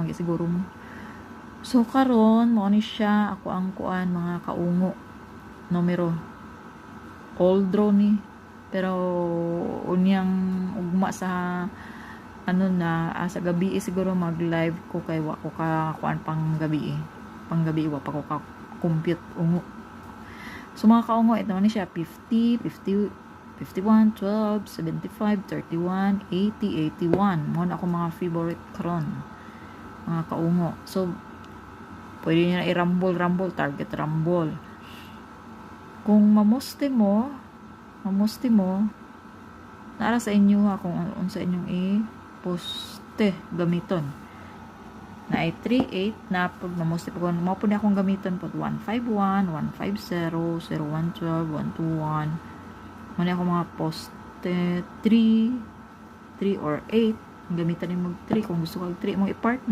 magi siguro mo. So karon mo ni siya ako ang kuan mga kaungo numero old draw ni pero unyang ugma sa ano na sa gabi siguro mag live ko kay wa ko ka kuan pang gabi wa pa ko ka compute ungo. So mga kaungo ito ni siya 50 51 12 75 31 80 81 mo na ako mga favorite karon mga kaungo. So pwede niyo na i-rumble target rumble. Kung mamusti mo naara sa inyo ha kung unsa inyong i-poste gamiton. Na ay 38 na pag mamusti pag mo po na akong gamiton po 151, 150, 0112, 121. Muna ako mga poste 3 or 8 gamitan ni mo 3 kung gusto ko 3 mo i-partner